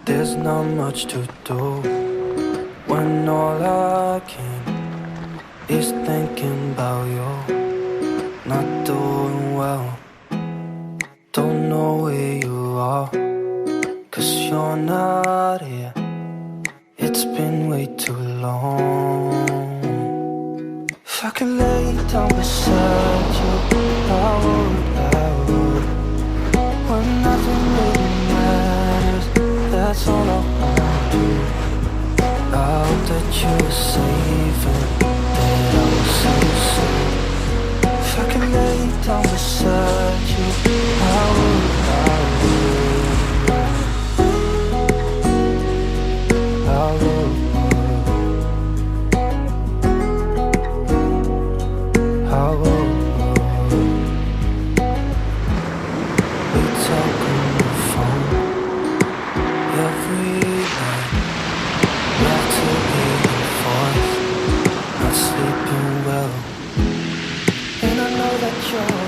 There's not much to do when all I can is thinking about you. Not doing well, don't know where you are, 'cause you're not here. It's been way too long. If I could lay down beside you, I would. When nothing really matters, that's all I wanna do. I hope that you were safe and that I was so safe. If I could lay down beside you, I would. We talk on the phone every night. Love to hear your voice, not sleeping well, and I know that you're